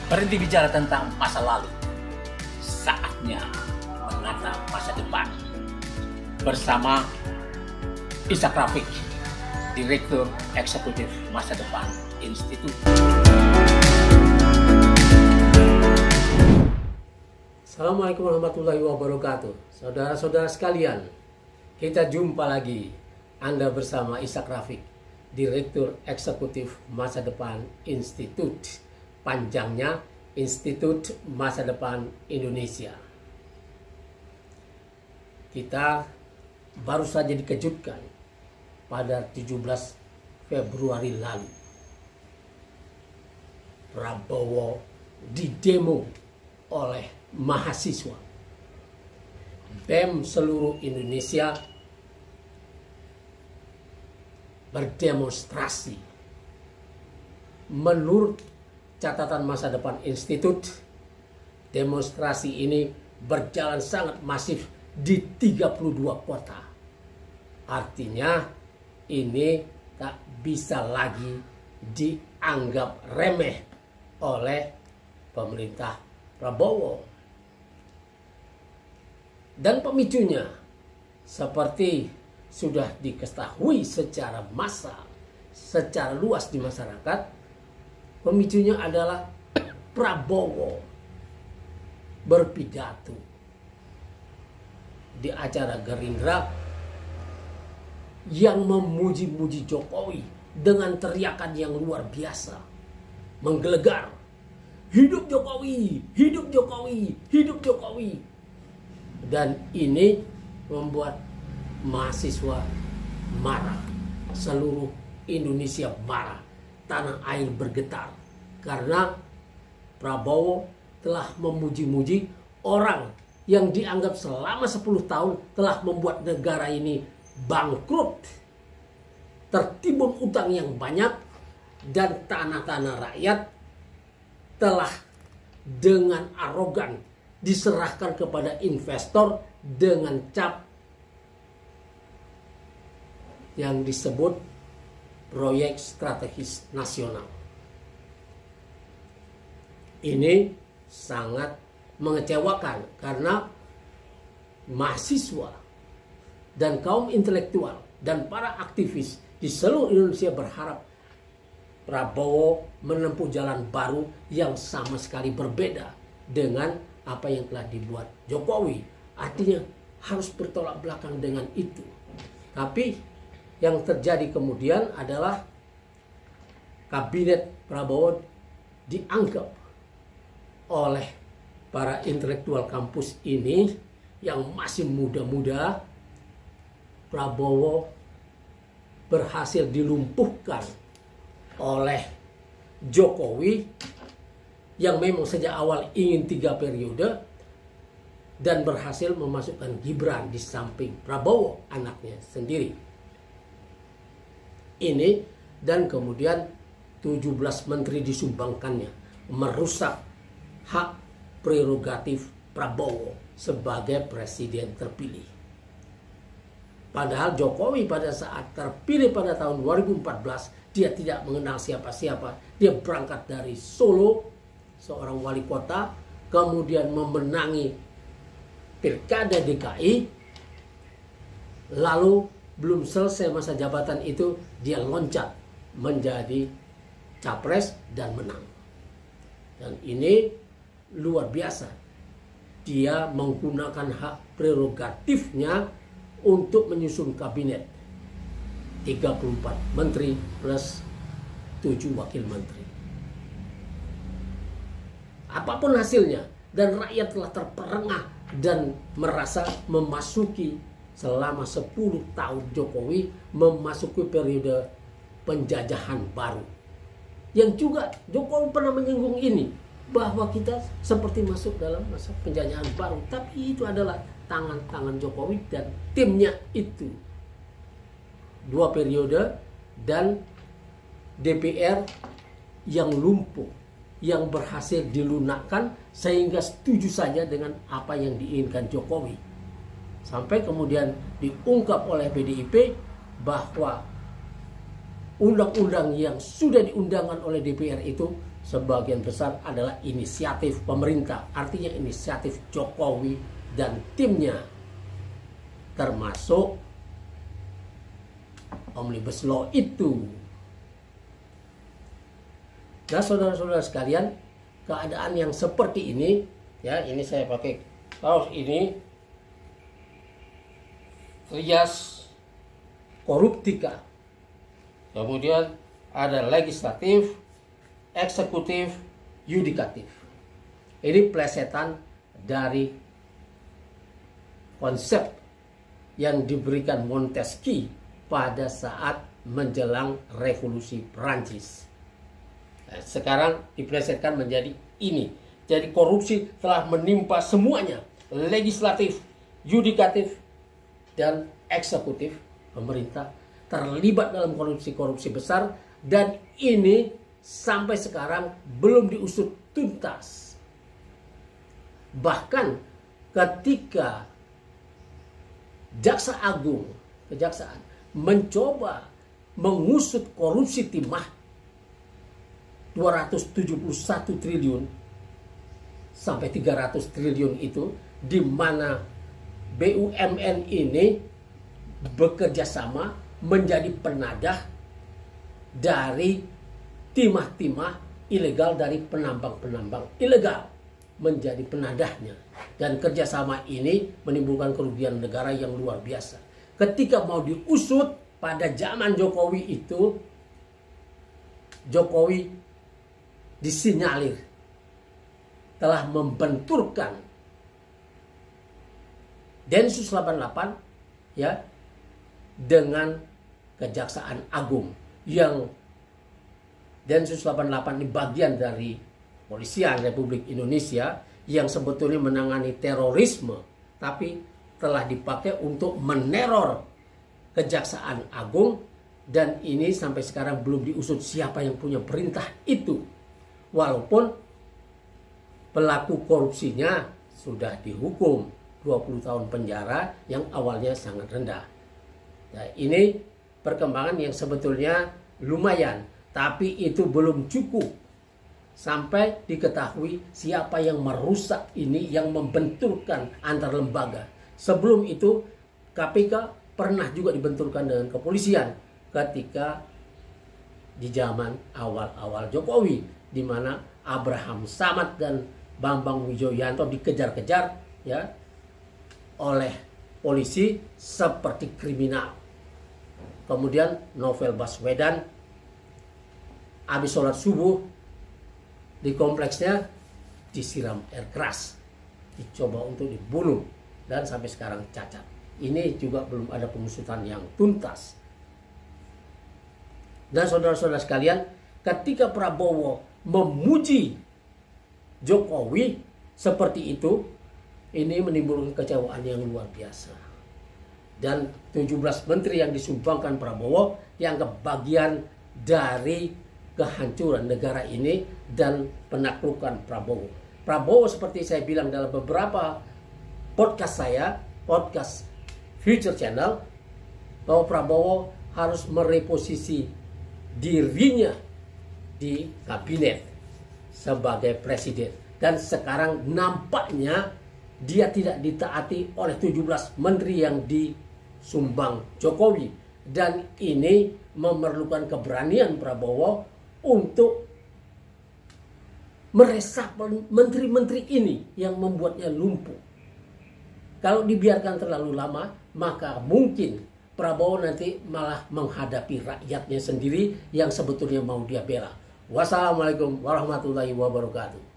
Berhenti bicara tentang masa lalu. Saatnya menata masa depan. Bersama Ishak Rafiq, Direktur Eksekutif Masa Depan Institut. Assalamualaikum warahmatullahi wabarakatuh. Saudara-saudara sekalian, kita jumpa lagi. Anda bersama Ishak Rafiq, Direktur Eksekutif Masa Depan Institut. Panjangnya Institut Masa Depan Indonesia. Kita baru saja dikejutkan pada 17 Februari lalu. Prabowo didemo oleh mahasiswa. BEM seluruh Indonesia berdemonstrasi. Menurut catatan Masa Depan Institut, demonstrasi ini berjalan sangat masif di 32 kota. Artinya ini tak bisa lagi dianggap remeh oleh pemerintah Prabowo. Dan pemicunya seperti sudah diketahui secara massal, secara luas di masyarakat, pemicunya adalah Prabowo berpidato di acara Gerindra yang memuji-muji Jokowi dengan teriakan yang luar biasa, menggelegar, "Hidup Jokowi, hidup Jokowi, hidup Jokowi." Dan ini membuat mahasiswa marah, seluruh Indonesia marah, tanah air bergetar karena Prabowo telah memuji-muji orang yang dianggap selama 10 tahun telah membuat negara ini bangkrut, tertimbun utang yang banyak, dan tanah-tanah rakyat telah dengan arogan diserahkan kepada investor dengan cap yang disebut proyek strategis nasional. Ini sangat mengecewakan karena mahasiswa dan kaum intelektual dan para aktivis di seluruh Indonesia berharap Prabowo menempuh jalan baru yang sama sekali berbeda dengan apa yang telah dibuat Jokowi. Artinya harus bertolak belakang dengan itu. Tapi yang terjadi kemudian adalah kabinet Prabowo dianggap oleh para intelektual kampus ini yang masih muda-muda, Prabowo berhasil dilumpuhkan oleh Jokowi yang memang sejak awal ingin 3 periode dan berhasil memasukkan Gibran di samping Prabowo, anaknya sendiri. Ini dan kemudian 17 menteri disumbangkannya, merusak hak prerogatif Prabowo sebagai presiden terpilih. Padahal Jokowi pada saat terpilih pada tahun 2014 dia tidak mengenal siapa-siapa. Dia berangkat dari Solo, seorang wali kota, kemudian memenangi Pilkada DKI, lalu belum selesai masa jabatan itu dia loncat menjadi capres dan menang. Dan ini luar biasa. Dia menggunakan hak prerogatifnya untuk menyusun kabinet 34 menteri plus 7 wakil menteri. Apapun hasilnya, dan rakyat telah terperangah dan merasa memasuki selama 10 tahun Jokowi memasuki periode penjajahan baru. Yang juga Jokowi pernah menyinggung ini, bahwa kita seperti masuk dalam masa penjajahan baru. Tapi itu adalah tangan-tangan Jokowi dan timnya itu. 2 periode dan DPR yang lumpuh, yang berhasil dilunakkan sehingga setuju saja dengan apa yang diinginkan Jokowi. Sampai kemudian diungkap oleh PDIP bahwa undang-undang yang sudah diundangkan oleh DPR itu sebagian besar adalah inisiatif pemerintah, artinya inisiatif Jokowi dan timnya, termasuk Omnibus Law itu. Nah, saudara-saudara sekalian, keadaan yang seperti ini, ya, ini saya pakai kaos ini, Trias Koruptika. Kemudian ada legislatif, eksekutif, yudikatif. Ini plesetan dari konsep yang diberikan Montesquieu pada saat menjelang revolusi Prancis. Nah, sekarang diplesetkan menjadi ini. Jadi korupsi telah menimpa semuanya, legislatif, yudikatif, dan eksekutif. Pemerintah terlibat dalam korupsi besar, dan ini sampai sekarang belum diusut tuntas. Bahkan ketika kejaksaan mencoba mengusut korupsi timah 271 triliun sampai 300 triliun itu, di mana BUMN ini bekerja sama menjadi penadah dari timah-timah ilegal, dari penambang-penambang ilegal menjadi penadahnya, dan kerjasama ini menimbulkan kerugian negara yang luar biasa. Ketika mau diusut pada zaman Jokowi itu, Jokowi disinyalir telah membenturkan Densus 88 ya dengan Kejaksaan Agung, yang Densus 88 ini bagian dari Kepolisian Republik Indonesia yang sebetulnya menangani terorisme, tapi telah dipakai untuk meneror Kejaksaan Agung, dan ini sampai sekarang belum diusut siapa yang punya perintah itu. Walaupun pelaku korupsinya sudah dihukum 20 tahun penjara yang awalnya sangat rendah. Nah, ini perkembangan yang sebetulnya lumayan, tapi itu belum cukup sampai diketahui siapa yang merusak ini, yang membenturkan antar lembaga. Sebelum itu KPK pernah juga dibenturkan dengan kepolisian ketika di zaman awal-awal Jokowi, di mana Abraham Samad dan Bambang Wijoyanto dikejar-kejar ya oleh polisi seperti kriminal. Kemudian Novel Baswedan habis sholat subuh di kompleksnya disiram air keras, dicoba untuk dibunuh, dan sampai sekarang cacat. Ini juga belum ada pengusutan yang tuntas. Dan saudara-saudara sekalian, ketika Prabowo memuji Jokowi seperti itu, ini menimbulkan kecewaan yang luar biasa. Dan 17 menteri yang disumbangkan Prabowo dianggap bagian dari kehancuran negara ini dan penaklukan Prabowo. Prabowo, seperti saya bilang dalam beberapa podcast saya, podcast Future Channel, bahwa Prabowo harus mereposisi dirinya di kabinet sebagai presiden. Dan sekarang nampaknya dia tidak ditaati oleh 17 menteri yang disumbang Jokowi. Dan ini memerlukan keberanian Prabowo untuk meresapel menteri-menteri ini yang membuatnya lumpuh. Kalau dibiarkan terlalu lama, maka mungkin Prabowo nanti malah menghadapi rakyatnya sendiri yang sebetulnya mau dia bela. Wassalamualaikum warahmatullahi wabarakatuh.